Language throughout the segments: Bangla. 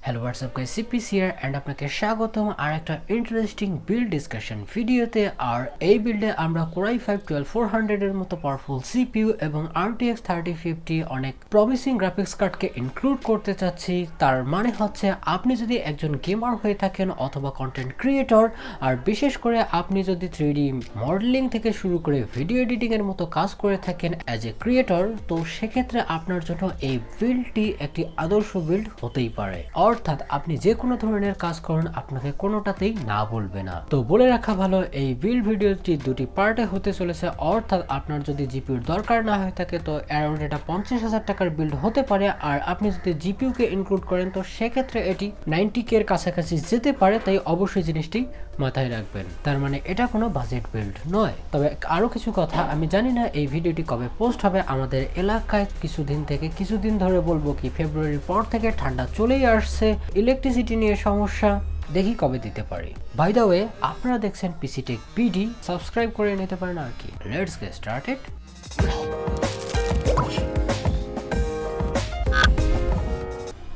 হ্যালো হোয়াটসঅ্যাপ গাইস, সিপিস হিয়ার এন্ড আপনাকে স্বাগতম আর একটা ইন্টারেস্টিং বিল্ড ডিসকাশন ভিডিওতে। আর এই বিল্ডে আমরা কোরাই 5-12400 এর মতো পাওয়ারফুল সিপিইউ এবং RTX 3050 অনেক প্রমিসিং গ্রাফিক্স কার্ডকে ইনক্লুড করতে চাচ্ছি। তার মানে হচ্ছে আপনি যদি একজন গেমার হয়ে থাকেন অথবা কন্টেন্ট ক্রিয়েটর, আর বিশেষ করে আপনি যদি 3D মডেলিং থেকে শুরু করে ভিডিও এডিটিং এর মতো কাজ করে থাকেন অ্যাজ এ ক্রিয়েটর, তো সেক্ষেত্রে আপনার জন্য এই বিল্ডটি একটি আদর্শ বিল্ড হতেই পারে। অর্থাৎ আপনি যে কোনো ধরনের কাজ করুন, আপনাকে কোনোটাতেই না বলবে না। তো বলে রাখা ভালো, এই বিল্ড ভিডিওটি দুটি পার্টে হতে চলেছে। অর্থাৎ আপনার যদি জিপিউর দরকার না হয়ে থাকে তো অ্যারাউন্ড এটা 50,000 টাকার বিল্ড হতে পারে, আর আপনি যদি জিপিইউকে ইনক্লুড করেন তো সেক্ষেত্রে এটি 90K এর কাছাকাছি যেতে পারে। তাই অবশ্যই জিনিসটি মাথায় রাখবেন। তার মানে এটা কোনো বাজেট বিল্ড নয়। তবে আরও কিছু কথা, আমি জানি না এই ভিডিওটি কবে পোস্ট হবে। আমাদের এলাকায় কিছুদিন ধরে বলবো কি, ফেব্রুয়ারির পর থেকে ঠান্ডা চলেই আসছে, ইলেকট্রিসিটি নিয়ে সমস্যা, দেখি কবে দিতে পারি। বাই দ্য ওয়ে, আপনারা দেখছেন পিসি টেক বিডি, সাবস্ক্রাইব করে নিতে পারেন আর কি। Let's get started.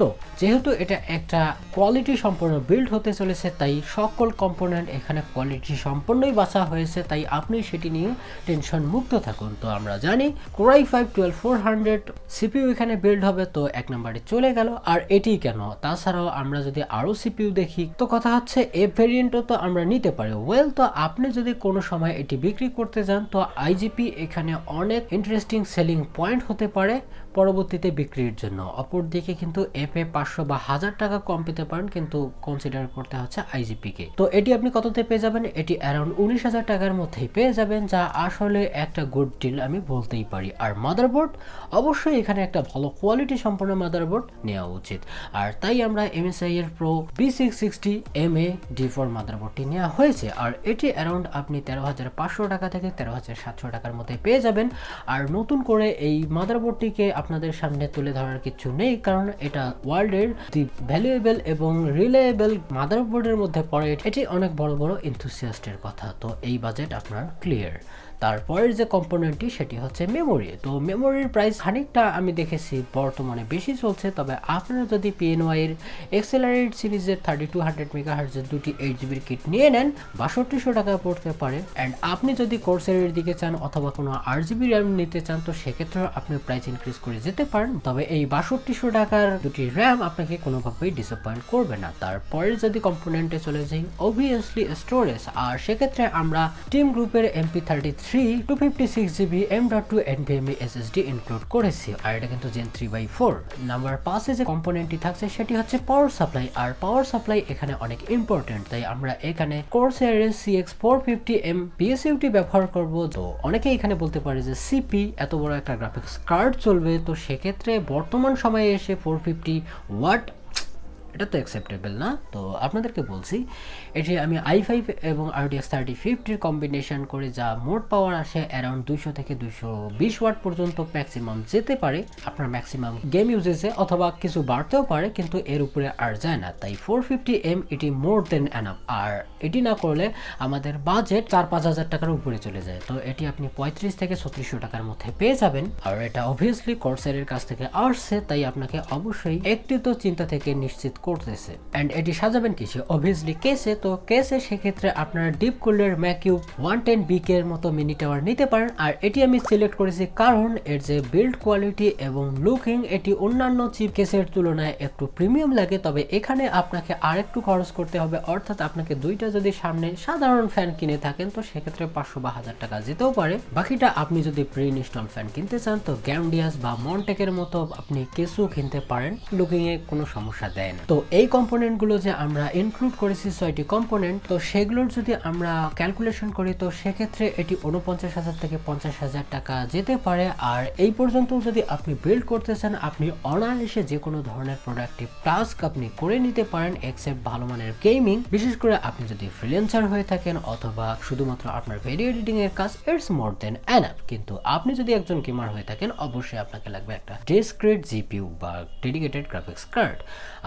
তো যেহেতু এটা একটা কোয়ালিটি সম্পন্ন বিল্ড হতে চলেছে, তাই সকল কম্পোনেন্ট এখানে কোয়ালিটি সম্পন্নই বাছা হয়েছে, তাই আপনি সেটি নিয়ে টেনশন মুক্ত থাকুন। তো আমরা জানি কোরাই 5-12400 সিপিইউ এখানে বিল্ড হবে, তো এক নম্বরে চলে গেল। আর এটি কেন, তাছাড়াও আমরা যদি আরও সিপিইউ দেখি তো কথা হচ্ছে এফ ভেরিয়েন্টও তো আমরা নিতে পারি। ওয়েল, তো আপনি যদি কোনো সময় এটি বিক্রি করতে যান তো আইজিপি এখানে অনেক ইন্টারেস্টিং সেলিং পয়েন্ট হতে পারে পরবর্তীতে বিক্রির জন্য। অপরদিকে কিন্তু এফে 500 বা 1000 টাকা কম পেতে পারেন, কিন্তু কনসিডার করতে হচ্ছে আইজিপি কে। তো এটি আপনি কততে পেয়ে যাবেন? এটি অ্যারাউন্ড 19,000 টাকার মধ্যেই পেয়ে যাবেন, যা আসলে একটা গুড ডিল আমি বলতেই পারি। আর মাদারবোর্ড, অবশ্যই এখানে একটা ভালো কোয়ালিটি সম্পন্ন মাদারবোর্ড নেওয়া উচিত। আর তাই আমরা MSI এর Pro B660M-A D4 মাদারবোর্ডটি নেওয়া হয়েছে। আর এটি অ্যারাউন্ড আপনি 13,500 টাকা থেকে 13,700 টাকার মধ্যে পেয়ে যাবেন। আর নতুন করে এই মাদারবোর্ডটিকে আপনাদের সামনে তুলে ধরার কিছু নেই, কারণ এটা ওয়ার্ল্ডের দি ভ্যালুয়েবল এবং রিলায়েবল মাদারবোর্ডের মধ্যে পড়ে। এটি অনেক বড় বড় এনথুসিয়াস্টের কথা। তো এই বাজেট আপনার ক্লিয়ার। তারপরের যে কম্পোনেন্টটি সেটি হচ্ছে মেমোরি। তো মেমোরির প্রাইস খানিকটা আমি দেখেছি বর্তমানে বেশি চলছে, তবে আপনারা যদি PNY XLR8 সিরিজের 3200 MHz দুটি 8GB কিট নিয়ে নেন, 6200 টাকা পড়তে পারে। অ্যান্ড আপনি যদি কোর্সের দিকে চান অথবা কোনো 8GB র্যাম নিতে চান তো সেক্ষেত্রে আপনি প্রাইস ইনক্রিজ করে যেতে পারেন। তবে এই 6200 টাকার দুটি র্যাম আপনাকে কোনোভাবেই ডিসঅ্যাপয়েন্ট করবে না। তারপরে যদি কম্পোনেন্টে চলে যাই, অবভিয়াসলি স্টোরেজ। আর সেক্ষেত্রে আমরা টিম গ্রুপের MP33 256GB M.2 Nvme SSD include করেছি। আর এটা কিন্তু Gen 3/4। নাম্বার 5 যে কম্পোনেন্টটি থাকছে সেটি হচ্ছে পাওয়ার সাপ্লাই। আর পাওয়ার সাপ্লাই এখানে অনেক ইম্পর্টেন্ট, তাই আমরা এখানে Corsair CX 450M PSUT ব্যবহার করব। তো অনেকেই এখানে বলতে পারে যে সিপি এত বড় একটা গ্রাফিক্স কার্ড চলবে, তো সেক্ষেত্রে বর্তমান সময়ে এসে 450 ওয়াট এটা তো অ্যাকসেপ্টেবল না। তো আপনাদেরকে বলছি, এটি আমি i5 এবং RTX 3050 কম্বিনেশন করে যা মোট পাওয়ার আসে অ্যারাউন্ড 200 থেকে 220 ওয়াট পর্যন্ত ম্যাক্সিমাম যেতে পারে আপনার ম্যাক্সিমাম গেম ইউজেসে, অথবা কিছু বাড়তেও পারে, কিন্তু এর উপরে আর যায় না। তাই 450M এটি মোর দেন এনাফ। আর এটি না করলে আমাদের বাজেট 4-5 হাজার টাকার উপরে চলে যায়। তো এটি আপনি 35 থেকে 3600 টাকার মধ্যে পেয়ে যাবেন। আর এটা অবভিয়াসলি Corsair কাছ থেকে আসছে, তাই আপনাকে অবশ্যই একটি তো চিন্তা থেকে নিশ্চিত করতেছে। এন্ড এটি সাজাবেন কিসে? অবভিয়াসলি কেসে। তো কেসে সেক্ষেত্রে আপনারা ডিপকুলের Macube 110BK এর মতো মিনি টাওয়ার নিতে পারেন। আর এটি আমি সিলেক্ট করেছি কারণ এর যে বিল্ড কোয়ালিটি এবং লুকিং, এটি অন্যান্য চিপ কেসের তুলনায় একটু প্রিমিয়াম লাগে। তবে এখানে আপনাকে আরেকটু খরচ করতে হবে, অর্থাৎ আপনাকে দুইটা যদি সামনে সাধারণ ফ্যান কিনে থাকেন তো সেক্ষেত্রে 500 বা 1000 টাকা যেতেও পারে। বাকিটা আপনি যদি প্রি ইনস্টল ফ্যান কিনতে চান তো গ্যামডিয়াস বা মন্টেকের মতো আপনি কেসও কিনতে পারেন, লুকিং এ কোনো সমস্যা দেয় না। তো এই কম্পোনেন্টগুলো যে আমরা ইনক্লুড করেছি 6টি কম্পোনেন্ট, তো সেগুলোর যদি আমরা ক্যালকুলেশন করি তো সেক্ষেত্রে এটি 49,000 থেকে 50,000 টাকা যেতে পারে। আর এই পর্যন্ত যদি আপনি বিল্ড করতে চান, আপনি অনায়াসে যে কোনো ধরনের প্রোডাক্টিভ টাস্ক আপনি করে নিতে পারেন, এক্সেপ্ট ভালো মানের গেমিং। বিশেষ করে আপনি যদি ফ্রিল্যান্সার হয়ে থাকেন অথবা শুধুমাত্র আপনার ভিডিও এডিটিং এর কাজ, ইটস মোর দেন এনাফ। কিন্তু আপনি যদি একজন গেমার হয়ে থাকেন, অবশ্যই আপনাকে লাগবে একটা ডিসক্রিট জিপিইউ বা ডেডিকেটেড গ্রাফিক্স কার্ড।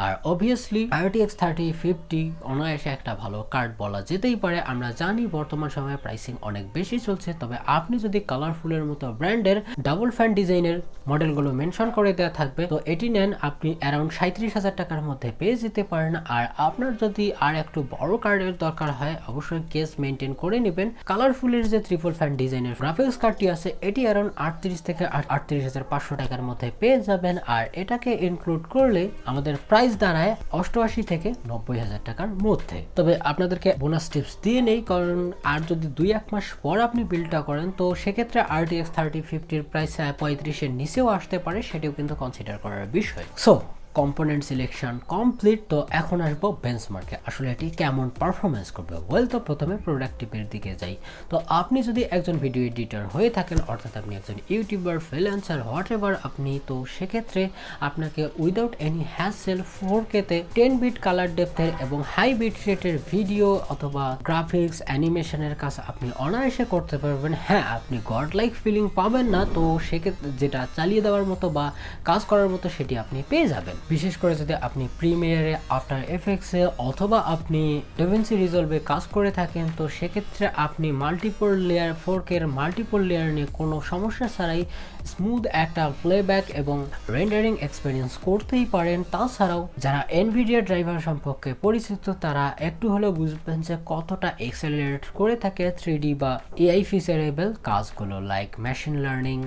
আর অবভিয়াসলি RTX 3050 অনায়াসে একটা ভালো কার্ড বলা যেতেই পারে। আমরা জানি বর্তমান সময়ে প্রাইসিং অনেক বেশি চলছে, তবে আপনি যদি কালারফুলের মতো ব্র্যান্ডের ডাবল ফ্যান ডিজাইনের মডেলগুলো মেনশন করে দেওয়া থাকবে তো এটি নেন আপনি অ্যারাউন্ড 37,000 টাকার মধ্যে পেয়ে যেতে পারেন। আর আপনার যদি আর একটু বড় কার্ডের দরকার হয় অবশ্যই কেস মেনটেন করে নেবেন। কালারফুলের যে ট্রিপল ফ্যান ডিজাইনের গ্রাফিক্স কার্ডটি আছে এটি অ্যারাউন্ড 38 থেকে 38,500 টাকার মধ্যে পেয়ে যাবেন। আর এটাকে ইনক্লুড করলে আমাদের প্রাইস দাঁড়ায় 88 থেকে 90,000 টাকার মধ্যে। তবে আপনাদেরকে বোনাস টিপস দিয়ে নেই, কারণ আর যদি 2-1 মাস পর আপনি বিলটা করেন তো সেক্ষেত্রে RTX 3050 প্রাইস 35-এর নিচেও আসতে পারে, সেটিও কিন্তু কনসিডার করার বিষয়। সো কম্পোনেন্ট সিলেকশন কমপ্লিট, তো এখন আসবো বেঞ্চমার্কে আসলে এটি কেমন পারফরমেন্স করবে। ওয়েল, তো প্রথমে প্রোডাক্টিভের দিকে যাই। তো আপনি যদি একজন ভিডিও এডিটর হয়ে থাকেন, অর্থাৎ আপনি একজন ইউটিউবার, ফ্রিল্যান্সার, হোয়াট এভার আপনি, তো সেক্ষেত্রে আপনাকে উইদাউট এনি হ্যাসেল 4K-তে 10 বিট কালার ডেপথের এবং হাই বিট রেটের ভিডিও অথবা গ্রাফিক্স অ্যানিমেশনের কাজ আপনি অনায়াসে করতে পারবেন। হ্যাঁ, আপনি গড লাইক ফিলিং পাবেন না, তো সেক্ষেত্রে যেটা চালিয়ে দেওয়ার মতো বা কাজ করার মতো সেটি আপনি পেয়ে যাবেন। বিশেষ করে যদি আপনি প্রিমিয়ারে, আফটার এফেক্টসে অথবা আপনি ডেভিনসি রিজলভে কাজ করে থাকেন তো সেক্ষেত্রে আপনি মাল্টিপল লেয়ার 4K এর মাল্টিপল লেয়ার নিয়ে কোনো সমস্যা ছাড়াই স্মুথ একটা প্লেব্যাক এবং রেন্ডারিং এক্সপিরিয়েন্স করতেই পারেন। তাছাড়াও যারা এনভিডিয়া ড্রাইভার সম্পর্কে পরিচিত তারা একটু হলেও বুঝবেন যে কতটা এক্সেলারেট করে থাকে 3D বা AI ফিচারেবল কাজগুলো like machine learning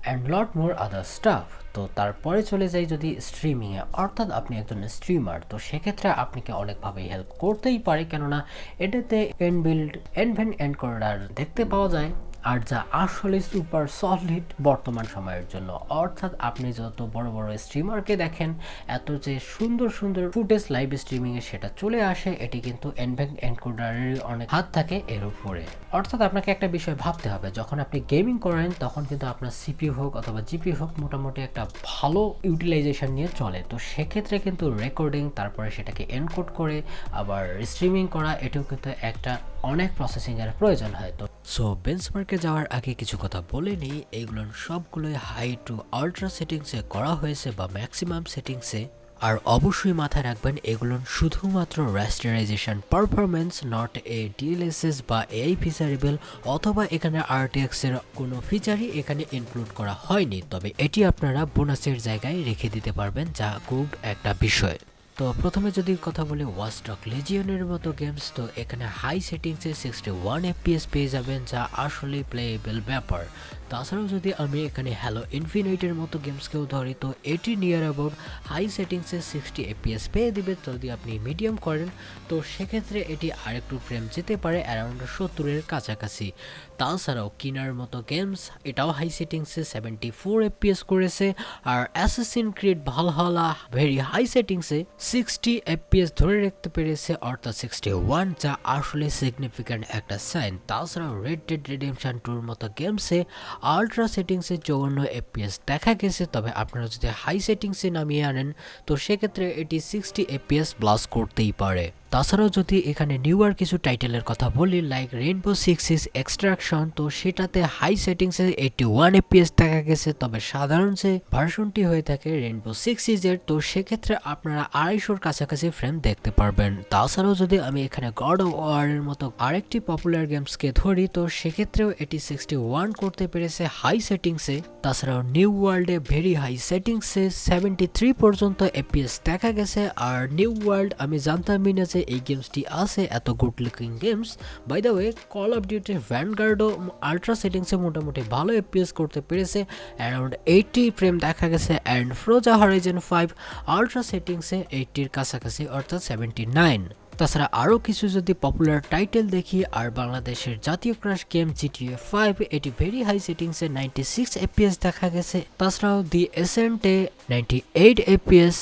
and lot more other staff. তো তারপরে চলে যাই যদি স্ট্রিমিংয়ে, অর্থাৎ আপনি একজন স্ট্রিমার, তো সেক্ষেত্রে আপনাকে অনেকভাবেই হেল্প করতেই পারে, কেননা এটাতে এনবিল্ড এনভেন এনকোডার দেখতে পাওয়া যায়, আর যা আসলে সুপার সলিড বর্তমান সময়ের জন্য। অর্থাৎ আপনি যত বড় বড় স্ট্রিমারকে দেখেন এত যে সুন্দর সুন্দর ফুটেজ লাইভ স্ট্রিমিংয়ে সেটা চলে আসে, এটি কিন্তু এনভেন এনকোডারের অনেক হাত থাকে এর উপরে। অর্থাৎ আপনাকে একটা বিষয় ভাবতে হবে, যখন আপনি গেমিং করেন তখন কিন্তু আপনার সিপিইউ হোক অথবা জিপিইউ হোক মোটামুটি একটা ভালো ইউটিলাইজেশন নিয়ে চলে, তো সেক্ষেত্রে কিন্তু রেকর্ডিং তারপরে সেটাকে এনকোড করে আবার স্ট্রিমিং করা এটাও কিন্তু একটা অনেক প্রসেসিং এর প্রয়োজন হয়। তো সো বেঞ্চমার্কে যাওয়ার আগে কিছু কথা বলে নিই, এইগুলোর সবগুলোই হাই টু আল্ট্রা সেটিংসে করা হয়েছে বা ম্যাক্সিমাম সেটিংসে। আর অবশ্যই মাথায় রাখবেন এগুলো শুধুমাত্র রেস্টারাইজেশন পারফরমেন্স, নট এ ডিএলএসএস বা এআই ফিচারেবল অথবা এখানে RTX এর কোনো ফিচারই এখানে ইনক্লুড করা হয়নি, তবে এটি আপনারা বোনাসের জায়গায় রেখে দিতে পারবেন, যা খুব একটা বিষয়। তো প্রথমে যদি কথা বলি ওয়াচ ডগ লেজিয়নের মতো গেমস, তো এখানে হাই সেটিংসে 61 FPS পেয়ে যাবেন, যা আসলে প্লেয়েবল ব্যাপার। তাছাড়াও যদি আমি এখানে হ্যালো ইনফিনিটের মতো গেমসকেও ধরি তো এটি নিয়ার অ্যাবাউট হাই সেটিংসে 60 FPS পেয়ে দিবে। যদি আপনি মিডিয়াম করেন তো সেক্ষেত্রে এটি আরেকটু ফ্রেম যেতে পারে অ্যারাউন্ড 70-এর কাছাকাছি। তাছাড়াও কিনার মতো গেমস এটাও হাই সেটিংসে 74 FPS করেছে, আর অ্যাসাসিন ক্রিড ভালহালা ভেরি হাই সেটিংসে 60 FPS ধরে রাখতে পেরেছে, অর্থাৎ 61, যা আসলে সিগনিফিক্যান্ট একটা সাইন। তাছাড়াও রেড ডেড রিডেম্পশন 2-র মতো গেমসে আল্ট্রা সেটিংসে 54 FPS দেখা গেছে, তবে আপনারা যদি হাই সেটিংসে নামিয়ে আনেন তো সেক্ষেত্রে এটি 60 FPS প্লাস করতেই পারে। তাছাড়াও যদি এখানে নিউয়ার কিছু টাইটেলের কথা বলি লাইক রেইনবো 6 সিজ এক্সট্রাকশন, তো সেটাতে হাই সেটিংসে 81 FPS দেখা গেছে, তবে সাধারণ যে ভার্সনটি হয়ে থাকে রেইনবো 6 সিজের তো সেক্ষেত্রে আপনারা 250-র কাছাকাছি ফ্রেম দেখতে পারবেন। তাছাড়াও যদি আমি এখানে গড অফ ওয়ারের মতো আরেকটি পপুলার গেমসকে ধরি তো সেক্ষেত্রেও এটি 61 করতে পেরেছে হাই সেটিংসে। তাছাড়াও নিউ ওয়ার্ল্ডে ভেরি হাই সেটিংসে 73 পর্যন্ত FPS দেখা গেছে, আর নিউ ওয়ার্ল্ড আমি জানতামই না যে এই গেমসটি আছে, এত good looking games. By the way call of duty ভ্যানগার্ডও আল্ট্রা সেটিংসে মোটামুটি ভালো FPS করতে পেরেছে, অ্যারাউন্ড 80 ফ্রেম দেখা গেছে, অ্যান্ড ফ্রোজা হরাইজন 5 আল্ট্রা সেটিংসে 80-এর কাছাকাছি অর্থাৎ 79। তাছাড়া আরও কিছু যদি পপুলার টাইটেল দেখি, আর বাংলাদেশের জাতীয় ক্রাশ গেম GTA 5 এটি ভেরি হাই সেটিংসে 96 FPS দেখা গেছে। তাছাড়াও দি এসেন্টে 98 FPS,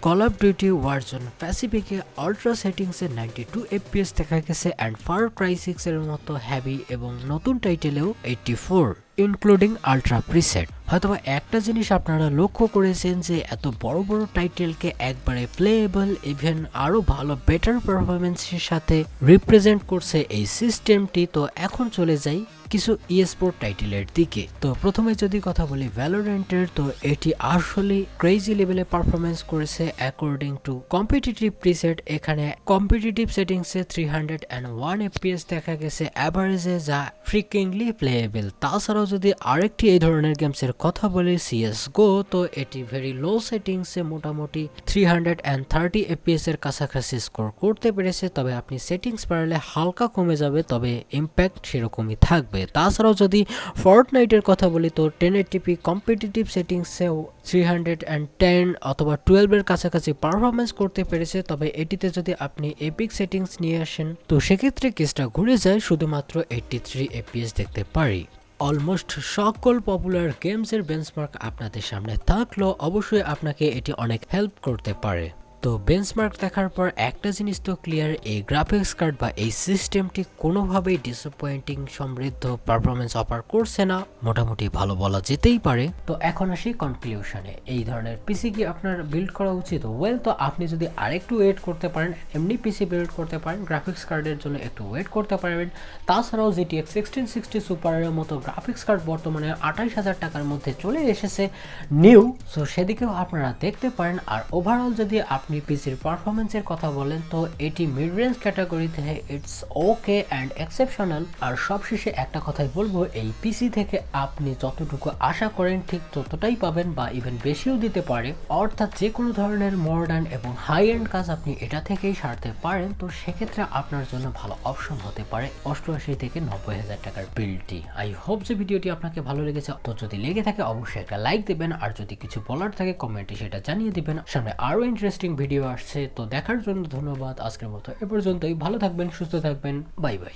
call of duty warzone প্যাসিফিকে আল্ট্রা সেটিংসে 92 FPS দেখা গেছে, অ্যান্ড ফার ক্রাই 6 এর মতো হ্যাভি এবং নতুন টাইটেলেও 84। Including ultra preset. হয়তোবা একটা জিনিস আপনারা লক্ষ্য করেছেন যে এত বড় বড় টাইটেলকে একবারে প্লেয়েবল ইভেন আরো ভালো বেটার পারফরমেন্সের সাথে রিপ্রেজেন্ট করছে এই সিস্টেমটি। তো এখন চলে যাই কিছু স্পোর্ট টাইটেলের দিকে। তো প্রথমে যদি কথা বলি ভ্যালোরেন্টের, তো এটি আসলে ক্রেজি লেভেলে পারফরমেন্স করেছে অ্যাকর্ডিং টু কম্পিটিটিভ প্রিসেট। এখানে কম্পিটিটিভ সেটিংসে 301 FPS দেখা গেছে অ্যাভারেজে, যা ফ্রিকিংলি প্লেয়েবল। তাছাড়াও যদি আরেকটি এই ধরনের গেমসের কথা বলি CSGO, তো এটি ভেরি লো সেটিংসে মোটামুটি 330 FPS এর কাছাকাছি স্কোর করতে পেরেছে। তবে আপনি সেটিংস বাড়ালে হালকা কমে যাবে, তবে ইম্প্যাক্ট সেরকমই থাকবে। তাছাড়াও যদি ফর্টনাইটের কথা বলি, তো 1080p কম্পিটিটিভ সেটিংসেও 310 অথবা 12 এর কাছাকাছি পারফরমেন্স করতে পেরেছে। তবে এটিতে যদি আপনি এপিক সেটিংস নিয়ে আসেন, তো সেক্ষেত্রে কেসটা ঘুরে যায়, শুধুমাত্র 83 FPS দেখতে পারি। অলমোস্ট সকল পপুলার গেমসের বেঞ্চমার্ক আপনাদের সামনে থাকলো, অবশ্যই আপনাকে এটি অনেক হেল্প করতে পারে। তো বেঞ্চমার্ক দেখার পর একটা জিনিস তো ক্লিয়ার, এই গ্রাফিক্স কার্ড বা এই সিস্টেমটি কোনোভাবেই ডিসঅ্যাপয়েন্টিং সমৃদ্ধ পারফরমেন্স অফার করছে না, মোটামুটি ভালো বলা যেতেই পারে। তো এখন আসি কনক্লুশনে, এই ধরনের পিসি কি আপনার বিল্ড করা উচিত? ওয়েল, তো আপনি যদি আরেকটু ওয়েট করতে পারেন, এমনি পিসি বিল্ড করতে পারেন, গ্রাফিক্স কার্ডের জন্য একটু ওয়েট করতে পারবেন। তাছাড়াও GTX 1660 সুপারের মতো গ্রাফিক্স কার্ড বর্তমানে 28,000 টাকার মধ্যে চলে এসেছে নিউ, সো সেদিকেও আপনারা দেখতে পারেন। আর ওভারঅল যদি আপনি পিসির পারফরমেন্সের কথা বলেন, তো এটি মিড রেঞ্জ ক্যাটাগরিতে ইটস ওকে অ্যান্ড এক্সেপশনাল। আর সবশেষে একটা কথাই বলবো, এই পিসি থেকে আপনি যতটুকু আশা করেন ঠিক ততটাই পাবেন, বা ইভেন বেশিও দিতে পারে। অর্থাৎ যে কোনো ধরনের মডার্ন এবং হাই এন্ড কাজ আপনি এটা থেকেই সারতে পারেন। তো সেক্ষেত্রে আপনার জন্য ভালো অপশন হতে পারে 88 থেকে 90,000 টাকার বিল্ডটি। আই হোপ যে ভিডিওটি আপনাকে ভালো লেগেছে। তো যদি লেগে থাকে অবশ্যই একটা লাইক দেবেন, আর যদি কিছু বলার থাকে কমেন্টে সেটা জানিয়ে দিবেন। সামনে আরো ইন্টারেস্টিং ভিডিও আসছে, তো দেখার জন্য ধন্যবাদ। আজকের মতো এ পর্যন্তই। ভালো থাকবেন, সুস্থ থাকবেন, বাই বাই।